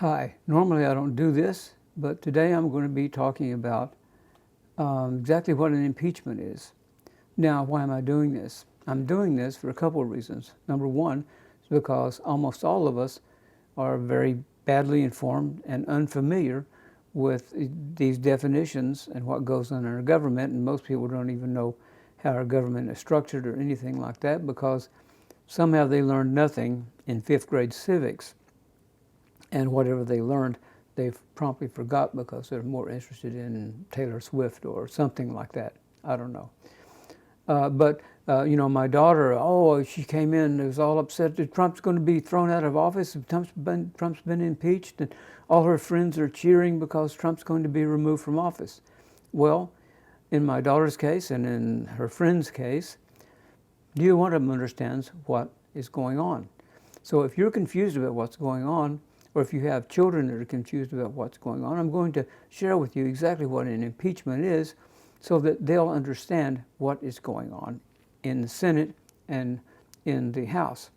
Hi, normally I don't do this, but today I'm going to be talking about exactly what an impeachment is. Now, why am I doing this? I'm doing this for a couple of reasons. Number one is because almost all of us are very badly informed and unfamiliar with these definitions and what goes on in our government, and most people don't even know how our government is structured or anything like that because somehow they learned nothing in fifth grade civics. And whatever they learned, they've promptly forgot because they're more interested in Taylor Swift or something like that. I don't know. But my daughter, she came in, was all upset that Trump's going to be thrown out of office. Trump's been impeached, and all her friends are cheering because Trump's going to be removed from office. Well, in my daughter's case and in her friend's case, neither one of them understands what is going on. So if you're confused about what's going on, or if you have children that are confused about what's going on, I'm going to share with you exactly what an impeachment is so that they'll understand what is going on in the Senate and in the House.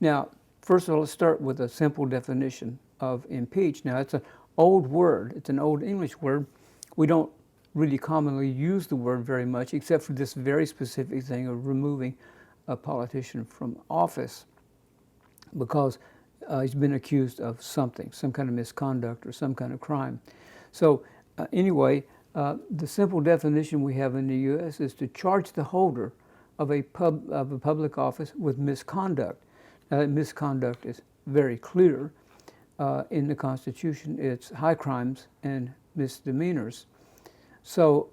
Now, first of all, let's start with a simple definition of impeach. Now, it's an old word. It's an old English word. We don't really commonly use the word very much except for this very specific thing of removing a politician from office because he's been accused of something, some kind of misconduct or some kind of crime. So anyway, the simple definition we have in the U.S. is to charge the holder of a public office with misconduct. Now, that misconduct is very clear in the Constitution. It's high crimes and misdemeanors. So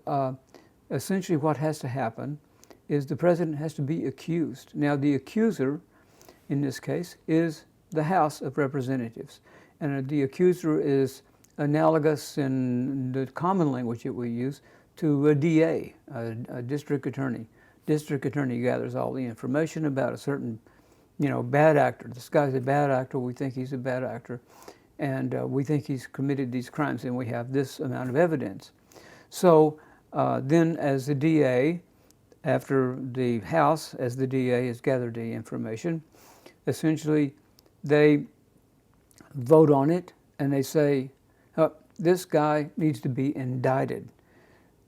essentially what has to happen is the president has to be accused. Now, the accuser in this case is the House of Representatives. And the accuser is analogous in the common language that we use to a DA, a district attorney. District attorney gathers all the information about a certain, bad actor. This guy's a bad actor, we think he's a bad actor, and we think he's committed these crimes, and we have this amount of evidence. So then as the DA, after the House, as the DA has gathered the information, essentially they vote on it and they say, this guy needs to be indicted.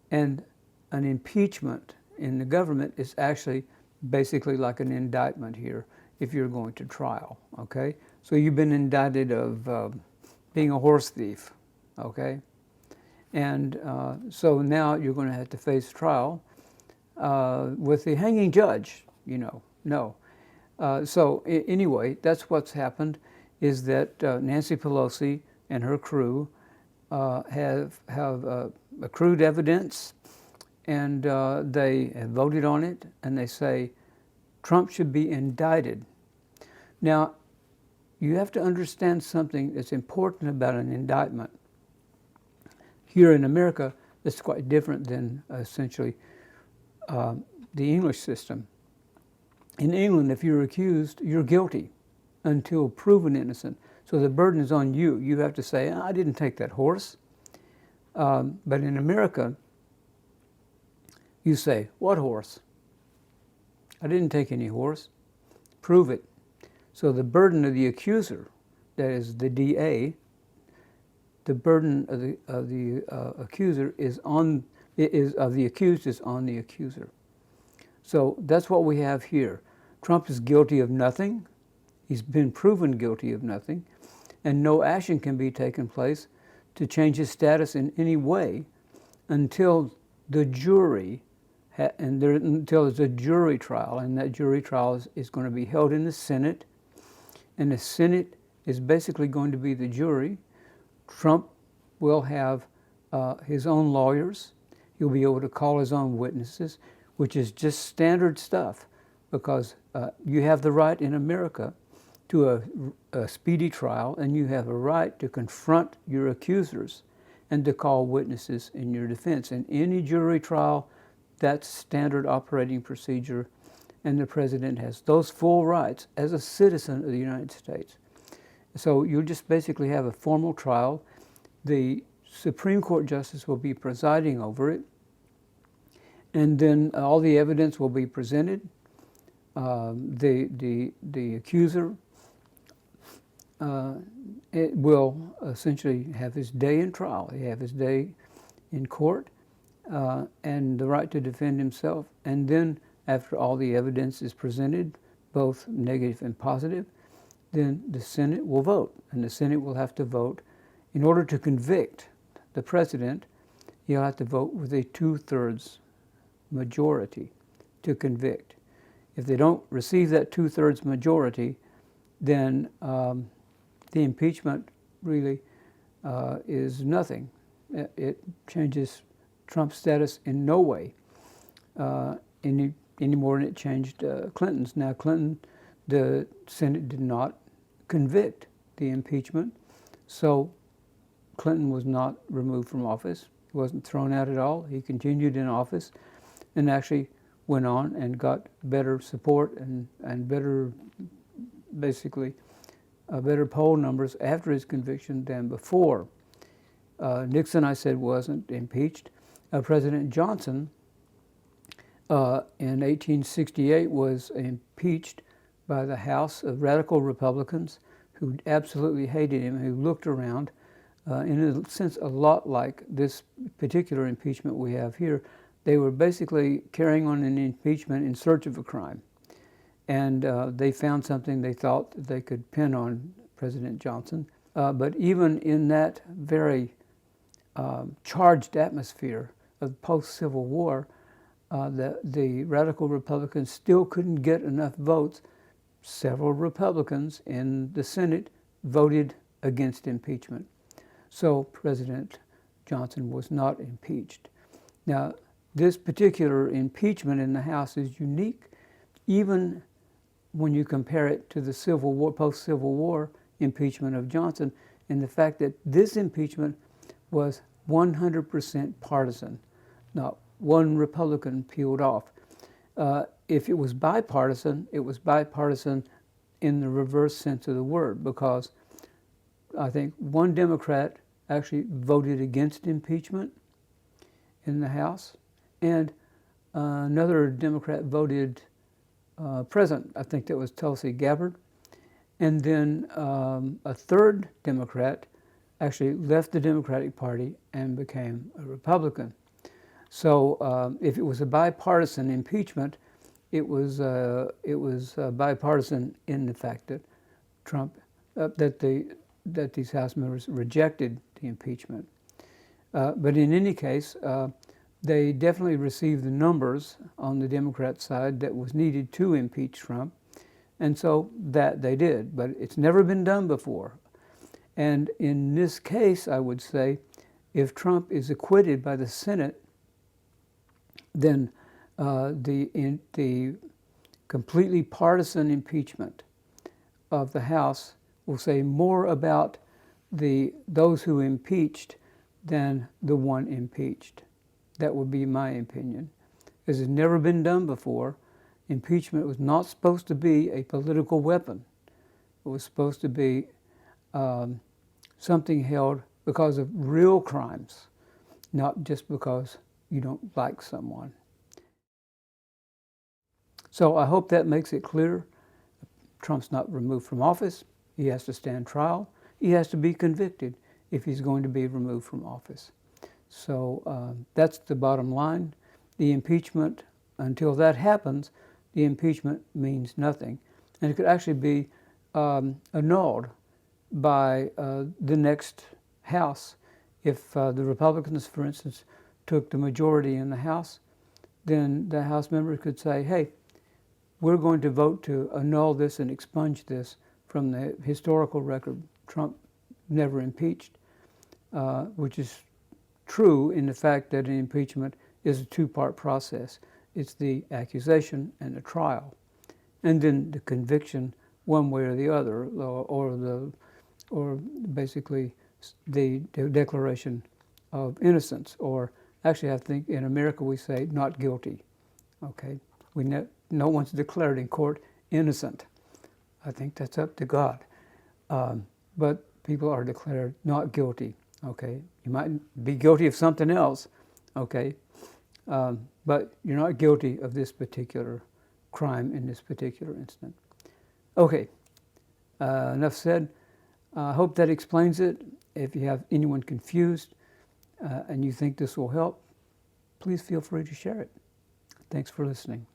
And an impeachment in the government is actually basically like an indictment here if you're going to trial, okay? So you've been indicted of being a horse thief, okay? And so now you're going to have to face trial with the hanging judge, no. So anyway, that's what's happened, is that Nancy Pelosi and her crew have accrued evidence, and they have voted on it, and they say Trump should be indicted. Now, you have to understand something that's important about an indictment. Here in America, it's quite different than essentially the English system. In England, if you're accused, you're guilty until proven innocent. So the burden is on you. You have to say, I didn't take that horse. But in America, you say, what horse? I didn't take any horse. Prove it. So the burden of the accuser, that is the DA, the burden of the accuser of the accused is on the accuser. So that's what we have here. Trump is guilty of nothing. He's been proven guilty of nothing, and no action can be taken place to change his status in any way until the jury, until there's a jury trial, and that jury trial is going to be held in the Senate, and the Senate is basically going to be the jury. Trump will have his own lawyers. He'll be able to call his own witnesses, which is just standard stuff, because you have the right in America to a speedy trial, and you have a right to confront your accusers and to call witnesses in your defense. In any jury trial, that's standard operating procedure, and the president has those full rights as a citizen of the United States. So you just basically have a formal trial. The Supreme Court justice will be presiding over it, and then all the evidence will be presented. The accuser it will essentially have his day in trial. He have his day in court and the right to defend himself. And then after all the evidence is presented, both negative and positive, then the Senate will vote. And the Senate will have to vote. In order to convict the president, you'll have to vote with a 2/3 majority to convict. If they don't receive that 2/3 majority, then the impeachment really is nothing. It changes Trump's status in no way any more than it changed Clinton's. Now, Clinton, the Senate did not convict the impeachment, so Clinton was not removed from office. He wasn't thrown out at all. He continued in office and actually went on and got better support and better, basically, better poll numbers after his conviction than before. Nixon, I said, wasn't impeached. President Johnson, in 1868, was impeached by the House of radical Republicans who absolutely hated him, who looked around, in a sense a lot like this particular impeachment we have here. They were basically carrying on an impeachment in search of a crime. And they found something they thought they could pin on President Johnson. But even in that very charged atmosphere of post-Civil War, the radical Republicans still couldn't get enough votes. Several Republicans in the Senate voted against impeachment. So President Johnson was not impeached. Now, this particular impeachment in the House is unique, even when you compare it to the Civil War, post-Civil War impeachment of Johnson, in the fact that this impeachment was 100% partisan. Not one Republican peeled off. If it was bipartisan in the reverse sense of the word, because I think one Democrat actually voted against impeachment in the House, and another Democrat voted present. I think that was Tulsi Gabbard. And then a third Democrat actually left the Democratic Party and became a Republican. So if it was a bipartisan impeachment, it was bipartisan in the fact that Trump, that these House members rejected the impeachment. But in any case, they definitely received the numbers on the Democrat side that was needed to impeach Trump, and so that they did. But it's never been done before. And in this case, I would say, if Trump is acquitted by the Senate, then the completely partisan impeachment of the House will say more about those who impeached than the one impeached. That would be my opinion. This has never been done before. Impeachment was not supposed to be a political weapon. It was supposed to be something held because of real crimes, not just because you don't like someone. So I hope that makes it clear. Trump's not removed from office. He has to stand trial. He has to be convicted if he's going to be removed from office. So that's the bottom line. The impeachment, until that happens, the impeachment means nothing. And it could actually be annulled by the next House. If the Republicans, for instance, took the majority in the House, then the House members could say, hey, we're going to vote to annul this and expunge this from the historical record. Trump never impeached, which is true in the fact that an impeachment is a two-part process. It's the accusation and the trial, and then the conviction one way or the other, or basically the declaration of innocence, or actually I think in America we say not guilty. Okay, no one's declared in court innocent. I think that's up to God. But people are declared not guilty. Okay, you might be guilty of something else. Okay, but you're not guilty of this particular crime in this particular incident. Okay, enough said. I hope that explains it. If you have anyone confused and you think this will help, please feel free to share it. Thanks for listening.